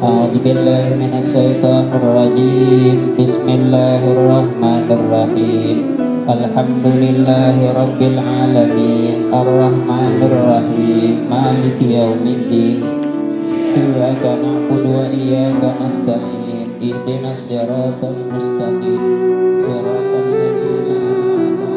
أعوذ بالله من الشيطان الرجيم. بسم الله الرحمن الرحيم. الحمد لله رب العالمين الرحمن الرحيم مالك يوم الدين إياك نعبد وإياك نستعين اهدنا الصراط المستقيم صراط الذين أنعمت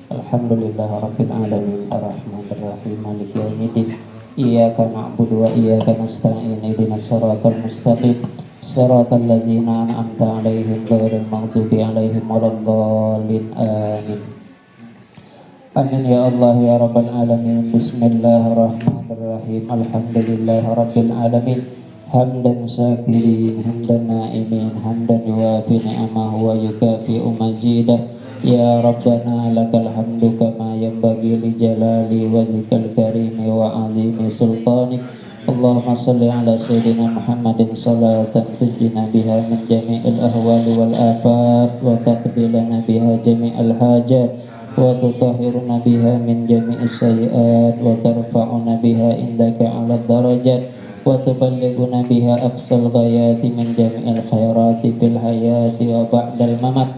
Alhamdulillah Rabbil Alamin Ar-Rahmanir Rahim Maliki Yawmiddin Iyyaka na'budu wa iyyaka nasta'in ihdinas siratal mustaqim siratal ladzina an'amta 'alaihim ghairil maghdubi 'alaihim waladdallin amin. Amin ya Allah ya Rabbal Alamin. Bismillahirrahmanirrahim. Alhamdulillah Rabbil Alamin hamdan syakirin hamdan na'imin hamdan yuwafi ni'amahu wa yukafi'u mazidah. Ya Rabbana lakal hamdu kama yanbaghi li jalali wajhikal karimi wa azimi sultanik. Allahumma salli ala sayyidina Muhammadin salatan tujina biha min jami'il ahwali wal afat wa taqdilana biha jami'al hajat wa tutahhiruna biha min jami'is sayyi'at wa tarfa'una biha indaka ala darajat wa tuballighuna biha aqsal ghayati min jami'il khairati fil hayati wa ba'dal mamat.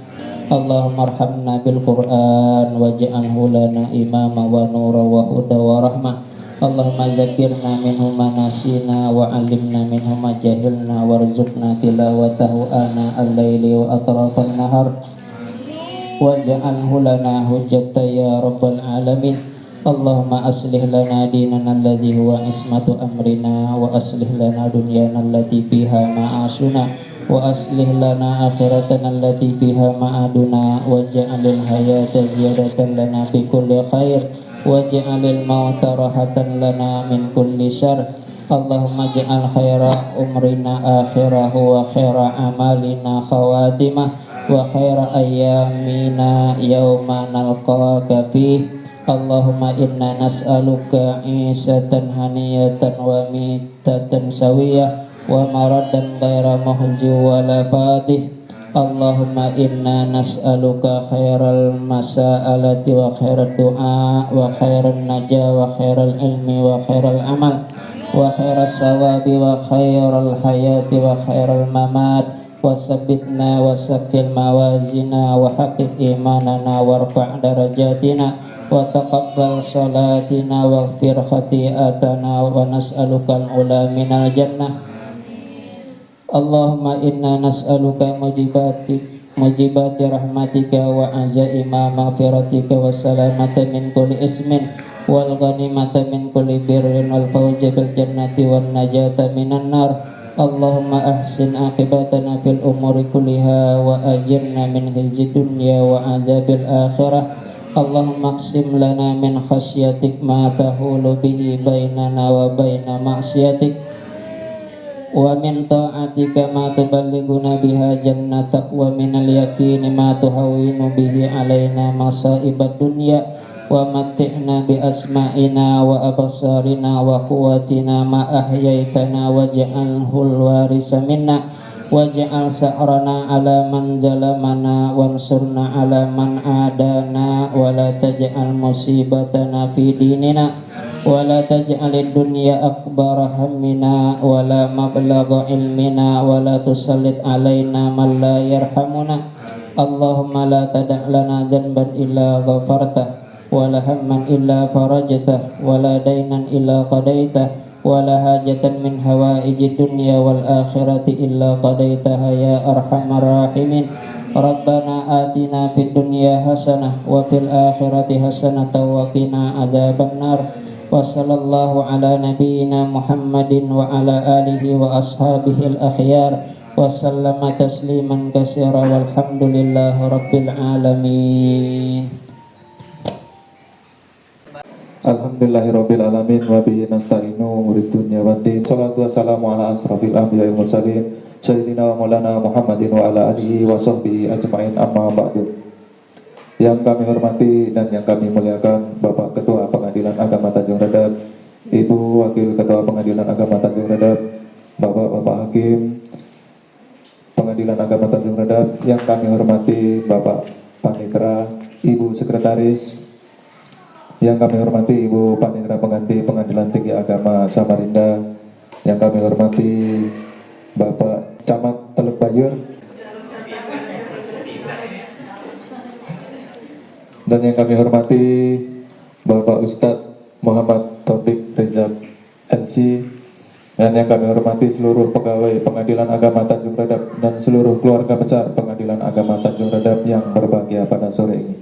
Allahumma arhamna bil Qur'an waj'alhu lana imama wa nura wa huda wa rahmah. Allahumma zakirna minhu ma nasina wa 'allimna minhu ma jahilna warzuqna tilawatahu ana al-laili wa atrafan nahar waj'alhu lana hujjatan ya rabbal alamin. Allahumma aslih lana dinana alladhi huwa ismatu amrina wa aslih lana dunyana allati fiha ma'ashuna wa aslih lana akhiratana allati biha ma'aduna waj'alil hayata ziyadatan lana fi kulli khair waj'alil mauta rahatan lana min kulli syarr. Allahumma ja'al khaira umrina akhirahu wa khaira amalina khawatimah wa khaira ayyamina yawma nalqaka fih. Allahumma inna nas'aluka isatan haniyatan wa mitatan sawiyah wa maradan ghaira muhzi wa la fadih. Allahumma inna nas'aluka khairal masa'alati wa khairal du'a wa khairal najah wa khairal ilmi wa khairal amal wa khairal sawabi wa khairal hayati wa khairal mamat wa sabbitna wa sakil mawazina wa haqiq imanana warfa' darajatina wa taqabbal salatina wa ghfir khati'atana wa nas'alukal ula minal jannah. Allahumma inna nas'aluka mujibati rahmatika wa azaima maghfiratika wa salamata min kulli ismin wal ghanimata min kulli birrin wal fawza bil jannati wan najata minan nar. Allahumma ahsin aqibatana fil umuri kulliha wa ajirna min khizyi dunya wa azabil akhirah. Allahumma aqsim lana min khasyatik ma tahulu bihi bainana wa baina ma'siyatik wa min ta'atika ma tuballighuna biha jannatak wa minal yaqini ma tuhawwinu bihi alaina masa'ibad dunya wa matti'na bi asma'ina wa absarina wa quwwatina ma ahyaitana waj'alhul warisa minna waj'al sa'rana ala man zalamana wansurna ala man adana wa la taj'al musibatana fi dinina. ولا تجعل الدنيا أكبر همنا ولا مبلغ علمنا ولا تسلط علينا من لا يرحمنا اللهم لا تدع لنا ذنبا إلا غفرته ولا هما إلا فرجته ولا دينا إلا قضيته ولا حاجة من حوائج الدنيا والآخرة إلا قضيتها يا أرحم الراحمين ربنا آتنا في الدنيا حسنة وفي الآخرة حسنة وقنا عذاب النار وصلى الله على نبينا محمد وعلى آله وأصحابه الأخيار وسلم تسليما كثيرا والحمد لله رب العالمين. Alhamdulillahirabbil alamin wa bihi nasta'inu umurid dunya waddin. Shalatu wassalamu ala asrofil anbiya'i wal mursalin sayyidina wa maulana Muhammadin wa ala alihi wa sahbihi ajmain amma ba'du. Yang kami hormati dan yang kami muliakan Bapak Ketua Pengadilan Agama Tanjung Redap, Ibu Wakil Ketua Pengadilan Agama Tanjung Redap, Bapak Hakim Pengadilan Agama Tanjung Redap, yang kami hormati Bapak Panitera, Ibu Sekretaris, yang kami hormati Ibu Panitera Pengganti Pengadilan Tinggi Agama Samarinda, yang kami hormati Bapak Camat Teluk Bayur, dan yang kami hormati Bapak Ustadz Muhammad Taufik Rizab LC, dan yang kami hormati seluruh pegawai Pengadilan Agama Tanjung Redap dan seluruh keluarga besar Pengadilan Agama Tanjung Redap yang berbahagia pada sore ini.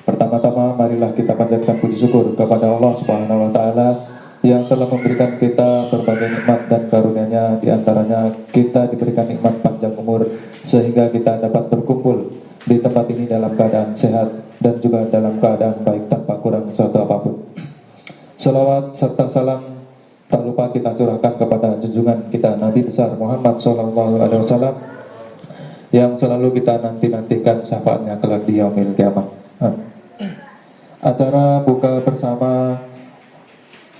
Pertama-tama marilah kita panjatkan puji syukur kepada Allah Subhanahu wa taala yang telah memberikan kita berbagai nikmat dan karunia-Nya, di antaranya kita diberikan nikmat panjang umur sehingga kita dapat berkumpul di tempat ini dalam keadaan sehat dan juga dalam keadaan baik tanpa kurang suatu apapun. Selawat serta salam tak lupa kita curahkan kepada junjungan kita Nabi besar Muhammad SAW yang selalu kita nanti-nantikan syafaatnya kelak di yaumil kiamah. Acara buka bersama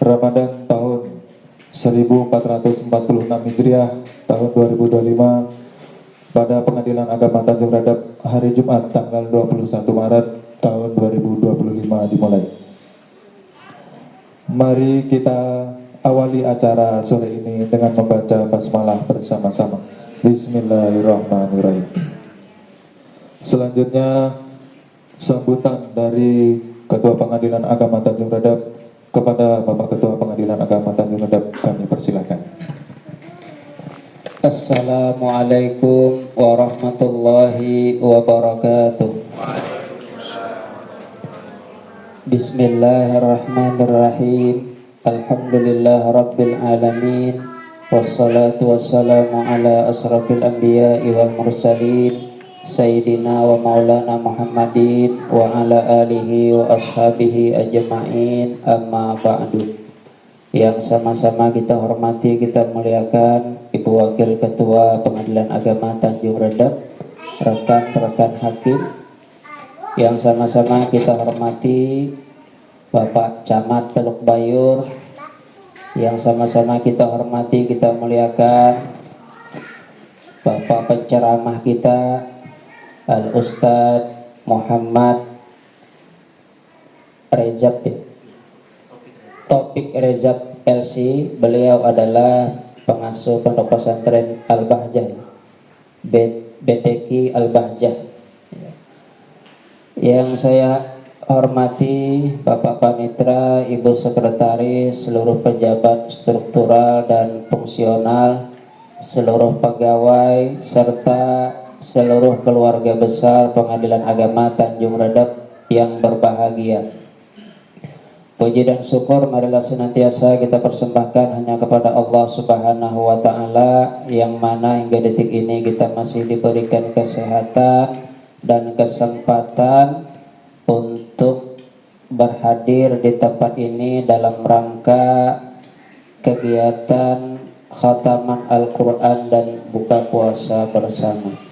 Ramadan tahun 1446 Hijriah tahun 2025 pada Pengadilan Agama Tanjung Redap hari Jumat tanggal 21 Maret tahun 2025 dimulai. Mari kita awali acara sore ini dengan membaca basmalah bersama-sama. Bismillahirrahmanirrahim. Selanjutnya sambutan dari Ketua Pengadilan Agama Tanjung Redap kepada Bapak Ketua Pengadilan Agama Tanjung Redap kami persilakan. Assalamualaikum warahmatullahi wabarakatuh. Bismillahirrahmanirrahim. Alhamdulillah rabbil alamin. Wassalatu wassalamu ala asrafil anbiya'i wal mursalin Sayyidina wa maulana Muhammadin wa ala alihi wa ashabihi ajma'in amma ba'du. Yang sama-sama kita hormati, kita muliakan Ibu Wakil Ketua Pengadilan Agama Tanjung Redap, rekan-rekan hakim. Yang sama-sama kita hormati Bapak Camat Teluk Bayur. Yang sama-sama kita hormati, kita muliakan Bapak penceramah kita Al-Ustadz Muhammad Rezab Taufik Rezab LC. Beliau adalah pengasuh Pondok Pesantren Al-Bahjah BTQ Al-Bahjah. Yang saya hormati Bapak Panitra, Ibu Sekretaris, seluruh pejabat struktural dan fungsional, seluruh pegawai serta seluruh keluarga besar Pengadilan Agama Tanjung Redap yang berbahagia. Puji dan syukur marilah senantiasa kita persembahkan hanya kepada Allah Subhanahu wa taala, yang mana hingga detik ini kita masih diberikan kesehatan dan kesempatan untuk berhadir di tempat ini dalam rangka kegiatan khataman Al-Quran dan buka puasa bersama.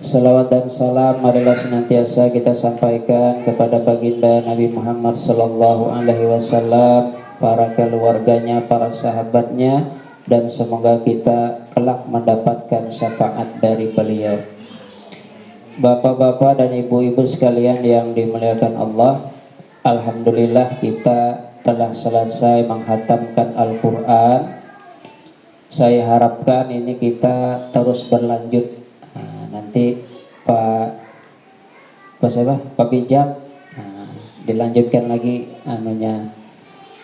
Salawat dan salam marilah senantiasa kita sampaikan kepada baginda Nabi Muhammad sallallahu alaihi wasallam, para keluarganya, para sahabatnya, dan semoga kita kelak mendapatkan syafaat dari beliau. Bapak-bapak dan ibu-ibu sekalian yang dimuliakan Allah, alhamdulillah kita telah selesai menghatamkan Al-Quran. Saya harapkan ini kita terus berlanjut. Nanti Pak Bijak dilanjutkan lagi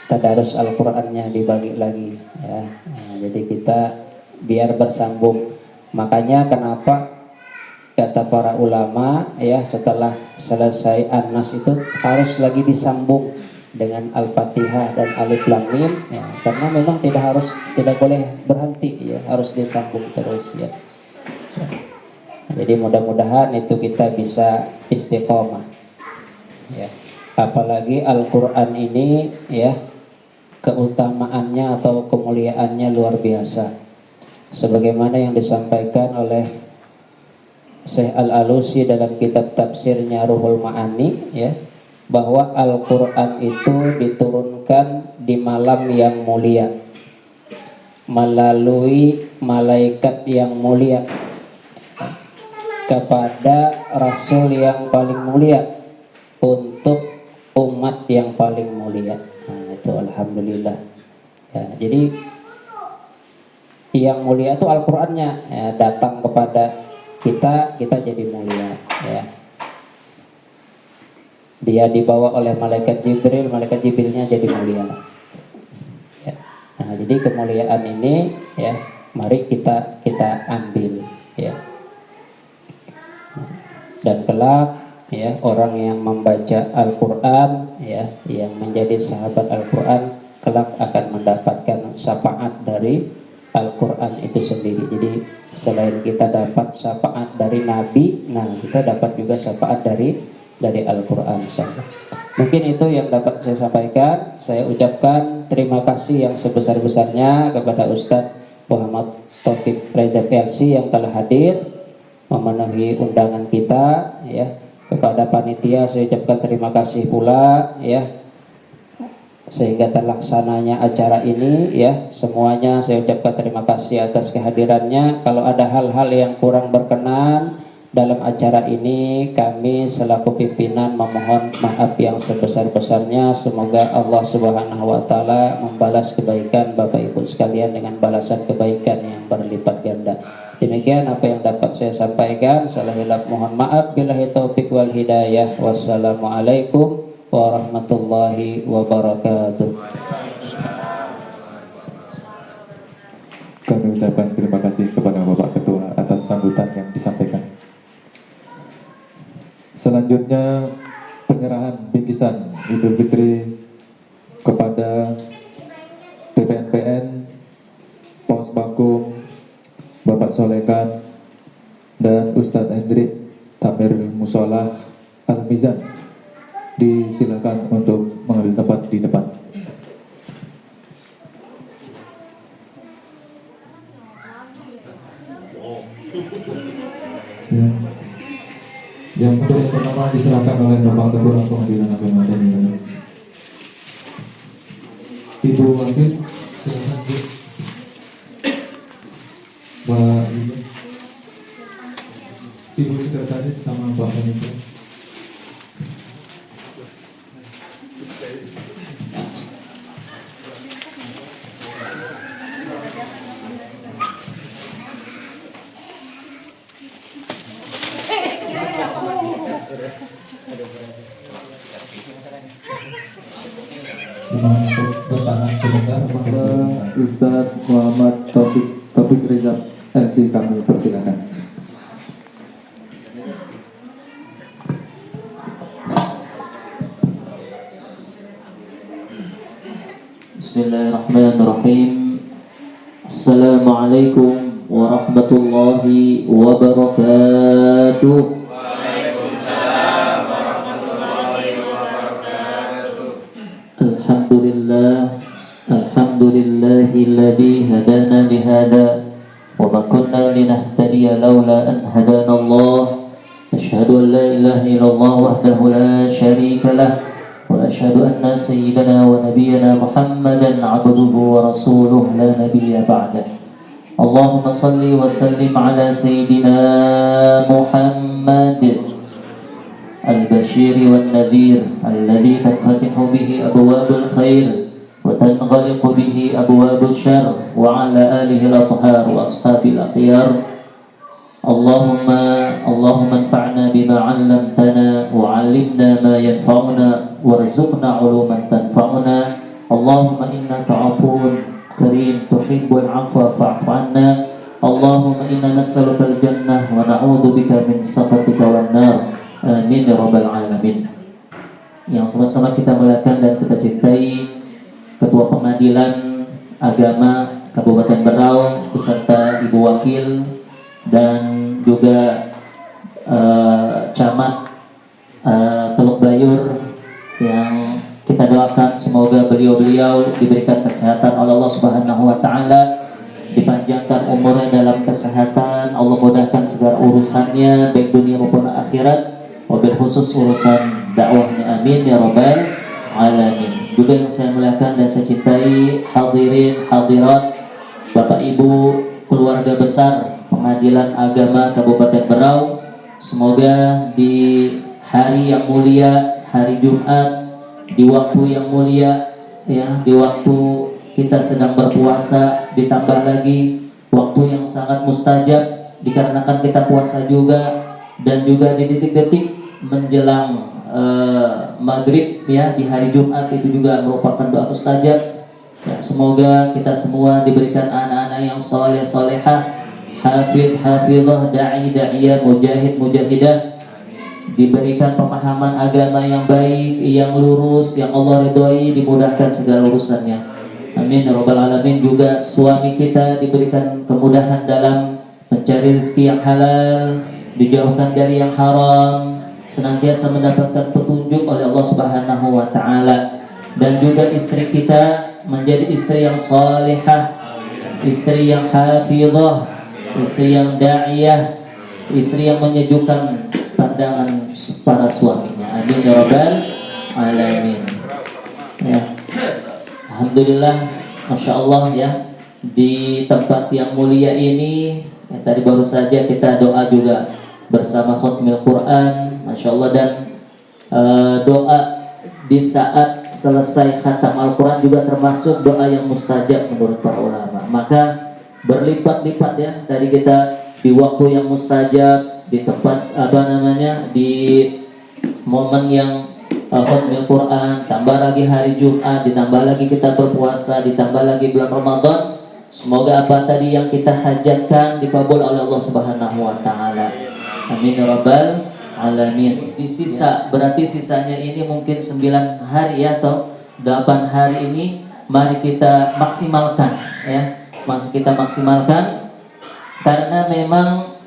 tadarus Al-Qur'annya, dibagi lagi ya. Jadi kita biar bersambung. Makanya kenapa kata para ulama ya, setelah selesai An-Nas itu harus lagi disambung dengan Al-Fatihah dan Alif Lam Mim ya, karena memang tidak boleh berhenti ya, harus disambung terus ya. Jadi mudah-mudahan itu kita bisa istiqomah ya. Apalagi Al-Quran ini ya, keutamaannya atau kemuliaannya luar biasa, sebagaimana yang disampaikan oleh Syekh Al-Alusi dalam kitab tafsirnya Ruhul Ma'ani ya, bahwa Al-Quran itu diturunkan di malam yang mulia melalui malaikat yang mulia kepada Rasul yang paling mulia untuk umat yang paling mulia. Itu alhamdulillah ya. Jadi yang mulia itu Al-Qur'annya ya, datang kepada kita jadi mulia ya. Dia dibawa oleh malaikat Jibrilnya jadi mulia ya. Nah, jadi kemuliaan ini ya, mari kita ambil ya. Dan kelak ya, orang yang membaca Al-Quran ya, yang menjadi sahabat Al-Quran, kelak akan mendapatkan syafaat dari Al-Quran itu sendiri. Jadi selain kita dapat syafaat dari Nabi, nah kita dapat juga syafaat dari Al-Quran. Mungkin itu yang dapat saya sampaikan. Saya ucapkan terima kasih yang sebesar-besarnya kepada Ustadz Muhammad Taufik Reza PLC yang telah hadir memenuhi undangan kita ya. Kepada panitia saya ucapkan terima kasih pula ya, sehingga terlaksananya acara ini ya. Semuanya saya ucapkan terima kasih atas kehadirannya. Kalau ada hal-hal yang kurang berkenan dalam acara ini, kami selaku pimpinan memohon maaf yang sebesar-besarnya. Semoga Allah Subhanahu wa taala membalas kebaikan Bapak Ibu sekalian dengan balasan kebaikan yang berlipat ganda. Demikian apa yang dapat saya sampaikan. Salah hilaf mohon maaf. Billahi taufik wal hidayah. Wassalamualaikum warahmatullahi wabarakatuh. Kami ucapkan terima kasih kepada Bapak Ketua atas sambutan yang disampaikan. Selanjutnya penyerahan bingkisan Idul Fitri kepada PPNPN, Pos Bakum, Bapak Solekan, dan Ustadz Hendrik Tamir Musolah Al-Mizan. Disilakan untuk mengambil tempat di depan. Yang untuk yang pertama diserahkan oleh Bapak Ketua Pengadilan Agama Tanjung. Ibu Wakil, silakan Bu. Ibu Sekretaris sama Pak Panitia. Bertahan sebentar, Ustadz Muhammad Taufik Reza LC, kami persilakan. Bismillahirrahmanirrahim. Assalamualaikum warahmatullahi wabarakatuh. Alhamdulillahilladzi hadana lihada wa ma kunna linahtadiya laula an hadana Allah. Asyhadu an la ilaha illallah wahdahu la syarika lah wa asyhadu anna sayyidana wa nabiyyana Muhammadan abduhu wa rasuluhu la nabiyya ba'dah. Allahumma salli wa sallim ala sayyidina Muhammad البشير والنذير الذي تنفتح به أبواب الخير وتنغلق به أبواب الشر وعلى آله الأطهار وأصحاب الأخيار اللهم انفعنا بما علمتنا وعلمنا ما ينفعنا وارزقنا علوما تنفعنا اللهم إنك عفو كريم تحب العفو فاعف عنا اللهم إنا نسألك الجنة ونعوذ بك من سخطك والنار amin ya rabbal alamin. Yang sama-sama kita muliakan dan kita cintai Ketua Pengadilan Agama Kabupaten Berau beserta Ibu Wakil dan juga Camat Teluk Bayur, yang kita doakan semoga beliau-beliau diberikan kesehatan oleh Allah Subhanahu wa taala, dipanjangkan umurnya dalam kesehatan, Allah mudahkan segala urusannya baik dunia maupun akhirat, wabil khusus urusan dakwahnya, amin ya rabbal alamin. Juga yang saya muliakan dan saya cintai hadirin hadirat, Bapak Ibu, keluarga besar Pengadilan Agama Kabupaten Berau, semoga di hari yang mulia, hari Jumat, di waktu yang mulia, ya, di waktu kita sedang berpuasa, ditambah lagi waktu yang sangat mustajab dikarenakan kita puasa juga, dan juga di detik-detik menjelang maghrib, ya, di hari Jumat itu juga merupakan doa mustajab. Ya, semoga kita semua diberikan anak-anak yang soleh solehah, hafid hafizah, da'i da'iyah, mujahid mujahidah, diberikan pemahaman agama yang baik, yang lurus, yang Allah ridhoi, dimudahkan segala urusannya, amin ya rabbal alamin. Juga suami kita diberikan kemudahan dalam mencari rezeki yang halal, dijauhkan dari yang haram, senantiasa mendapatkan petunjuk oleh Allah Subhanahu wa taala, dan juga istri kita menjadi istri yang salihah, istri yang hafizah, istri yang da'iyah, istri yang menyejukkan pandangan para suaminya, amin ya rabbal alamin. Ya. Alhamdulillah, masya Allah, ya, di tempat yang mulia ini, ya, tadi baru saja kita doa juga bersama khutmil Quran, masya Allah, dan doa di saat selesai khatam Al-Quran juga termasuk doa yang mustajab menurut para ulama. Maka berlipat-lipat, ya, tadi kita di waktu yang mustajab, di tempat di momen yang khutmil Quran, tambah lagi hari Jumat, ditambah lagi kita berpuasa, ditambah lagi bulan Ramadan. Semoga apa tadi yang kita hajatkan dikabul oleh Allah Subhanahu wa taala, amin ya rabbal alamin. Di sisa, berarti sisanya ini mungkin 9 hari, ya, atau 8 hari ini, mari kita maksimalkan, ya, masih kita maksimalkan, karena memang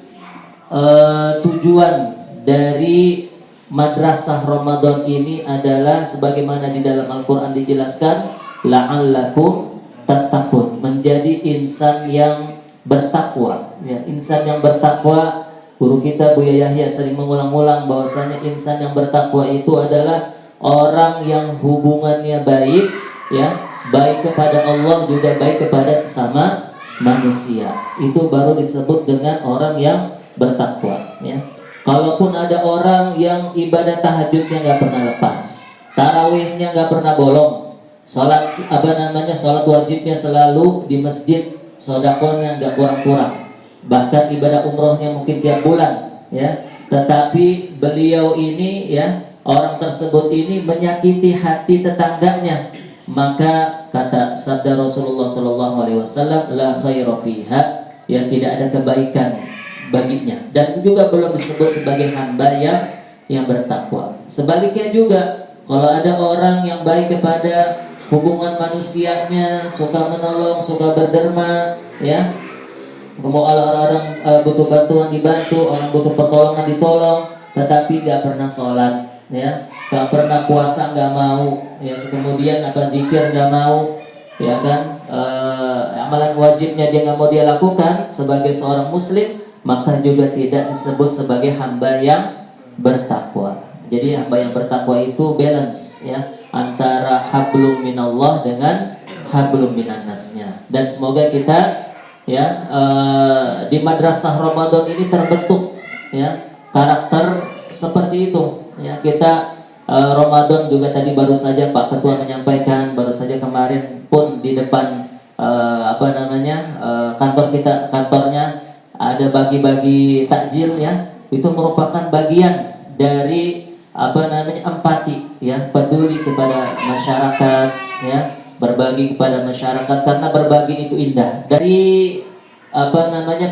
tujuan dari madrasah Ramadan ini adalah sebagaimana di dalam Al-Quran dijelaskan, la'allakum tattaqun, menjadi insan yang bertakwa, ya, insan yang bertakwa. Guru kita Buya Yahya sering mengulang-ulang bahwasanya insan yang bertakwa itu adalah orang yang hubungannya baik, ya, baik kepada Allah juga baik kepada sesama manusia. Itu baru disebut dengan orang yang bertakwa, ya. Kalaupun ada orang yang ibadah tahajudnya nggak pernah lepas, tarawihnya nggak pernah bolong, sholat sholat wajibnya selalu di masjid, sedekahnya nggak kurang-kurang, bahkan ibadah umrohnya mungkin tiap bulan, ya, tetapi beliau ini, ya, orang tersebut ini menyakiti hati tetangganya, maka kata sabda Rasulullah SAW, la khaira fiha, ya, tidak ada kebaikan baginya, dan juga belum disebut sebagai hamba yang bertakwa. Sebaliknya juga, kalau ada orang yang baik kepada hubungan manusianya, suka menolong, suka berderma, ya, kalau orang butuh bantuan dibantu, orang butuh pertolongan ditolong, tetapi gak pernah sholat, ya, gak pernah puasa, gak mau, ya, kemudian zikir gak mau, ya kan, amalan wajibnya dia gak mau dia lakukan sebagai seorang muslim, maka juga tidak disebut sebagai hamba yang bertakwa. Jadi hamba yang bertakwa itu balance, ya, antara hablum minallah dengan hablum minannasnya. Dan semoga kita, ya, di madrasah Ramadan ini terbentuk, ya, karakter seperti itu ya. Kita Ramadan juga tadi baru saja Pak Ketua menyampaikan, baru saja kemarin pun di depan kantornya ada bagi-bagi takjil ya. Itu merupakan bagian dari empati ya, peduli kepada masyarakat ya, berbagi kepada masyarakat, karena berbagi itu indah. Dari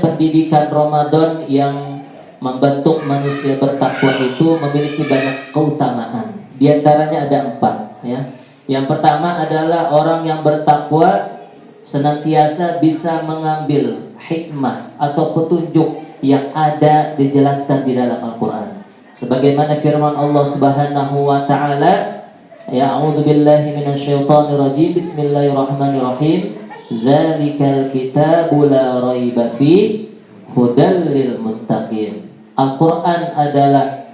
pendidikan Ramadan yang membentuk manusia bertakwa itu memiliki banyak keutamaan. Di antaranya ada 4 ya. Yang pertama adalah orang yang bertakwa senantiasa bisa mengambil hikmah atau petunjuk yang ada dijelaskan di dalam Al-Quran. Sebagaimana firman Allah Subhanahu wa taala, ya a'udzubillahi minasyaitonirrajim, bismillahirrahmanirrahim. Dzalikal kitabu la raiba fi hudal lil muttaqin. Al-Quran adalah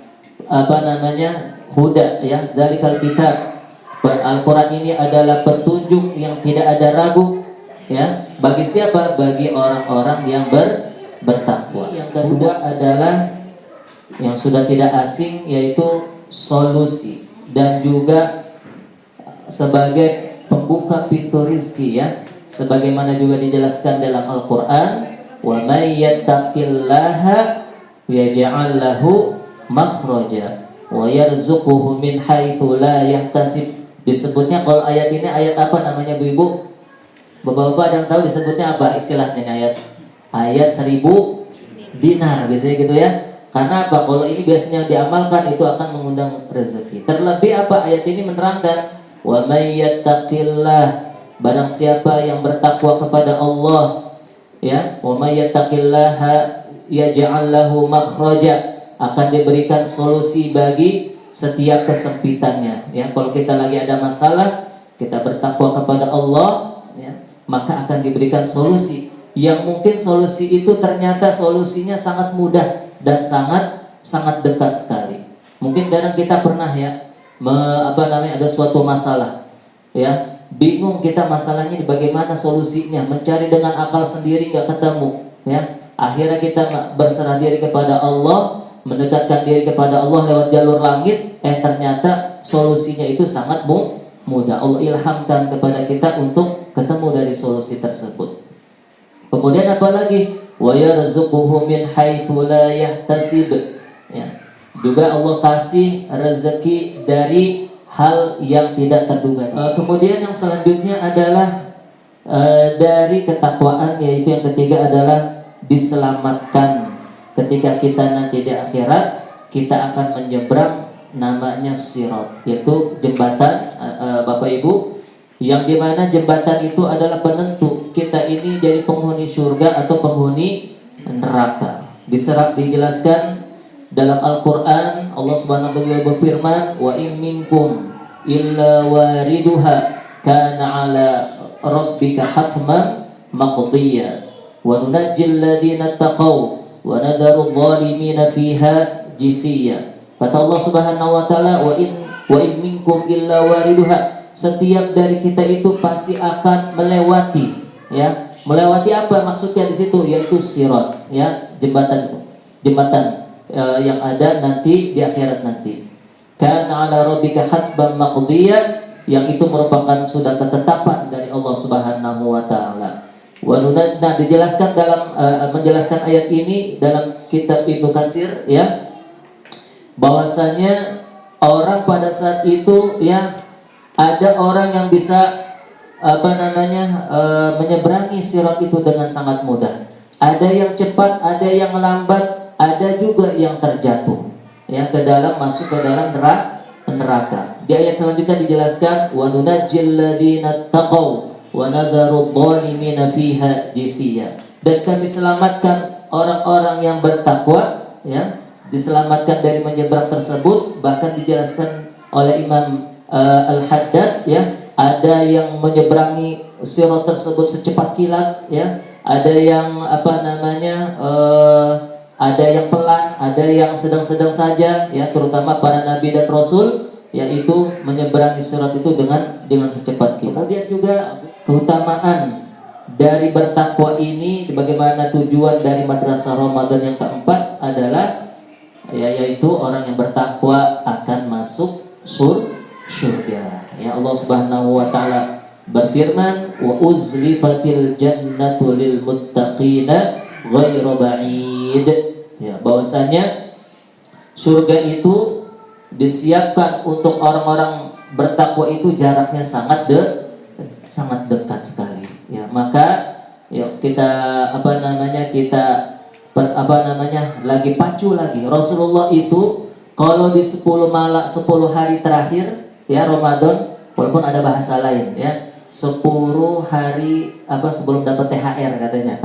huda ya, dzalikal kitab. Al-Quran ini adalah petunjuk yang tidak ada ragu ya. Bagi siapa? Bagi orang-orang yang bertakwa. Yang kedua adalah yang sudah tidak asing, yaitu solusi dan juga sebagai pembuka pintu rizki ya. Sebagaimana juga dijelaskan dalam Al-Quran, wa may yattaqillaha yaj'al lahu makhraja wa yarzuquhu min haitsu la yahtasib. Disebutnya kalau ayat ini ayat apa namanya Bu Ibu? Bapak-bapak ada yang tahu disebutnya apa istilahnya ini ayat 1000 dinar biasanya gitu ya. Karena apa? Kalau ini biasanya diamalkan itu akan mengundang rezeki. Terlebih apa ayat ini menerangkan, wa may yattaqillah, barang siapa yang bertakwa kepada Allah ya, wa may yattaqillaha yaj'al lahu makhraja, akan diberikan solusi bagi setiap kesempitannya ya. Kalau kita lagi ada masalah, kita bertakwa kepada Allah ya, maka akan diberikan solusi yang mungkin solusi itu ternyata solusinya sangat mudah dan sangat dekat sekali. Mungkin kadang kita pernah ya ada suatu masalah ya, bingung kita masalahnya bagaimana solusinya, mencari dengan akal sendiri nggak ketemu ya. Akhirnya kita berserah diri kepada Allah, mendekatkan diri kepada Allah lewat jalur langit, ternyata solusinya itu sangat mudah. Allah ilhamkan kepada kita untuk ketemu dari solusi tersebut. Kemudian apa lagi? Wa yarzuquhu min haitsu la yahtasib. Ya. Juga Allah kasih rezeki dari hal yang tidak terduga. Kemudian yang selanjutnya adalah dari ketakwaan, yaitu yang ketiga adalah diselamatkan. Ketika kita nanti di akhirat, kita akan menyeberang namanya sirat, yaitu jembatan Bapak Ibu, yang dimana jembatan itu adalah penentu kita ini jadi penghuni surga atau penghuni neraka. Dijelaskan dalam Al-Quran, Allah Subhanahu wa ta'ala berfirman, wa in minkum illa wariduha kana ala rabbika hatman maqdiya wa nunajjil ladzina taqaw wa nadharu adh-dhalimina fiha jithiya. Kata Allah Subhanahu wa taala, wa in minkum illa wariduha, setiap dari kita itu pasti akan melewati ya. Melewati apa maksudnya di situ? Yaitu sirat ya, jembatan yang ada nanti di akhirat nanti. Kana ala rabbika hatban maqdiya, yang itu merupakan sudah ketetapan dari Allah Subhanahu wa taala. Nah, dijelaskan dalam menjelaskan ayat ini dalam kitab Ibnu Katsir ya, bahwasanya orang pada saat itu ya, ada orang yang bisa menyeberangi sirat itu dengan sangat mudah. Ada yang cepat, ada yang lambat, ada juga yang terjatuh ya masuk ke dalam neraka. Di ayat selanjutnya dijelaskan, wa nunajjil ladzina taqaw wa nadharu adh-dhalimina fiha jithiya, dan kami selamatkan orang-orang yang bertakwa ya, diselamatkan dari menyeberang tersebut. Bahkan dijelaskan oleh Imam Al-Haddad ya, ada yang menyeberangi sirat tersebut secepat kilat ya, ada yang ada yang pelan, ada yang sedang-sedang saja ya, terutama para nabi dan rasul, yaitu menyeberangi sirat itu dengan secepat kilat. Kemudian juga keutamaan dari bertakwa ini, bagaimana tujuan dari madrasah Ramadan yang keempat adalah ya, yaitu orang yang bertakwa akan masuk surga. Ya, Allah Subhanahu wa taala berfirman, wa uzlifatil jannatu lil muttaqina ghairu ba'id. Ya, bahwasanya surga itu disiapkan untuk orang-orang bertakwa itu jaraknya sangat dekat sekali. Ya, maka yuk kita lagi pacu lagi. Rasulullah itu kalau di 10 hari terakhir ya Ramadan, walaupun ada bahasa lain ya, 10 hari sebelum dapat THR katanya.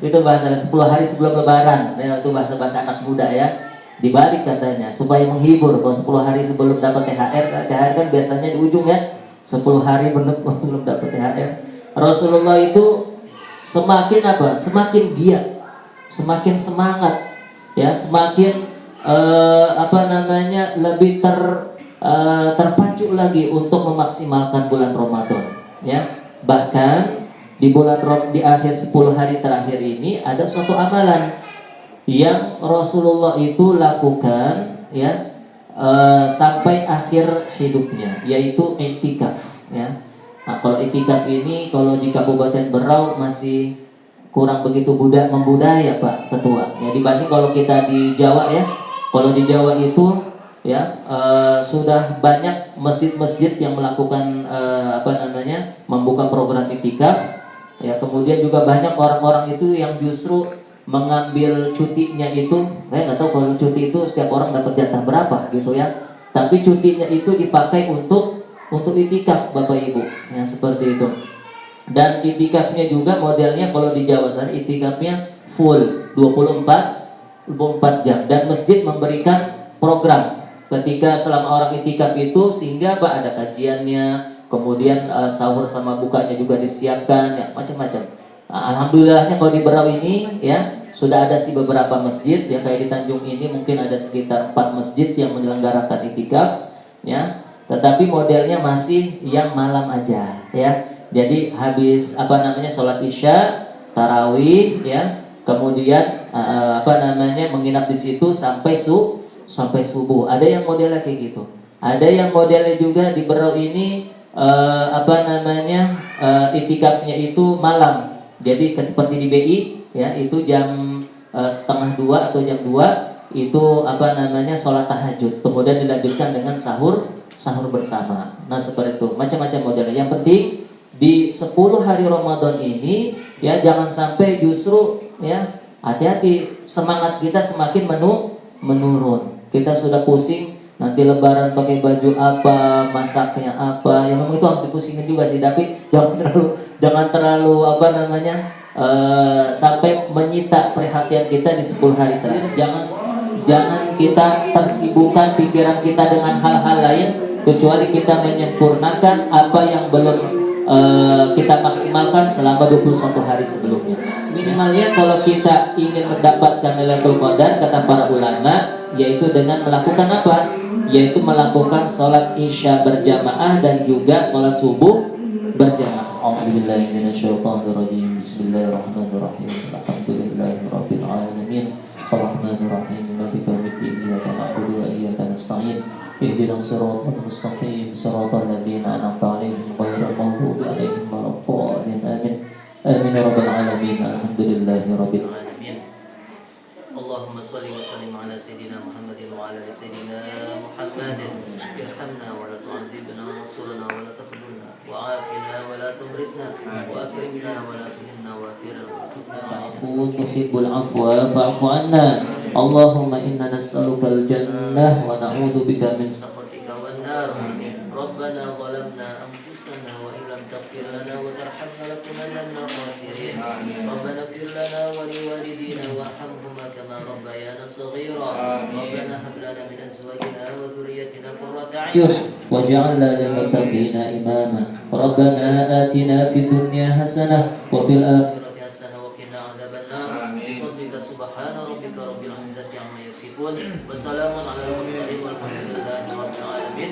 Itu bahasa 10 hari sebelum lebaran ya, itu bahasa anak muda ya. Dibalik katanya supaya menghibur. Kalau 10 hari sebelum dapat THR kan biasanya di ujung ya, 10 hari belum dapat THR. Rasulullah itu semakin giat, semakin semangat ya, semakin lebih terpacu lagi untuk memaksimalkan bulan Ramadan ya. Bahkan di akhir 10 hari terakhir ini ada suatu amalan yang Rasulullah itu lakukan ya sampai akhir hidupnya, yaitu i'tikaf ya. Nah, kalau i'tikaf ini kalau di Kabupaten Berau masih kurang begitu membudaya Pak Ketua ya, dibanding kalau kita di Jawa ya. Kalau di Jawa itu ya sudah banyak masjid-masjid yang melakukan membuka program i'tikaf ya. Kemudian juga banyak orang-orang itu yang justru mengambil cutinya itu, saya nggak tahu kalau cuti itu setiap orang dapat jatah berapa gitu ya. Tapi cutinya itu dipakai untuk i'tikaf Bapak Ibu ya, seperti itu. Dan i'tikafnya juga modelnya kalau di Jawa sana i'tikafnya full 24 jam, dan masjid memberikan program ketika selama orang i'tikaf itu, sehingga ada kajiannya, kemudian sahur sama bukanya juga disiapkan ya, macam-macam. Alhamdulillahnya kalau di Berau ini ya sudah ada sih beberapa masjid ya, kayak di Tanjung ini mungkin ada sekitar 4 masjid yang menyelenggarakan i'tikaf ya. Tetapi modelnya masih yang malam aja ya. Jadi habis sholat isya, tarawih ya, kemudian menginap di situ sampai subuh. Ada yang modelnya kayak gitu. Ada yang modelnya juga di Berau ini i'tikafnya itu malam. Jadi seperti di BI ya, itu jam 1:30 atau jam 2 itu sholat tahajud, kemudian dilanjutkan dengan sahur bersama. Nah seperti itu, macam-macam modelnya. Yang penting di 10 hari Ramadan ini ya, jangan sampai justru ya, hati-hati, semangat kita semakin menurun. Kita sudah pusing nanti lebaran pakai baju apa, masaknya apa, yang memang itu harus dipusingin juga sih, tapi jangan terlalu sampai menyita perhatian kita di 10 hari terakhir. Jangan kita tersibukkan pikiran kita dengan hal-hal lain, kecuali kita menyempurnakan apa yang belum kita maksimalkan selama 21 hari sebelumnya. Minimalnya kalau kita ingin mendapatkan Lailatul Qadar, kata para ulama, yaitu dengan melakukan apa? Yaitu melakukan sholat isya berjamaah dan juga sholat subuh berjamaah. A'udzubillahi minasyaitonirrajim. Bismillahirrahmanirrahim. Alhamdulillahirabbil alamin. Arrahmanirrahim. Maliki yaumiddin. Iyyaka na'budu wa iyyaka nasta'in. Ihdinas siratal mustaqim. Siratal ladzina an'amta 'alaihim ghairil maghdubi 'alaihim waladdallin. Amin. Amin ya rabbal alamin. Alhamdulillahirabbil alamin. Allahumma shalli wa sallim ala sayyidina Muhammadin wa ala ali sayyidina Muhammadin. Irhamna wa la tu'adzibna wa ansurna wa la takhzulna wa afina wa la tumritna wa akrimna wa la tuhinna wa athirna wa tubna afu tuhibbul afwa fa'fu anna. Allahumma inna nas'aluka al-jannah wa na'udzu bika min sakhatika wan nar. Rabbana zalamna anfusana wa in lam taghfir lana wa tarhamna lakunanna minal khasirin. Rabbana ighfir lana wa liwalidina warhamhuma kama rabbayana shaghira. Rabbana hab lana min azwajina wa dhurriyyatina qurrata a'yun waj'alna lil muttaqina imama. Rabbana atina fid dunya hasanah wa fil akhirati hasanah wa qina adzabannar. Subhanaka subhana rabbika rabbil izzati amma yasifun wa salamun alal mursalin walhamdulillahi rabbil alamin.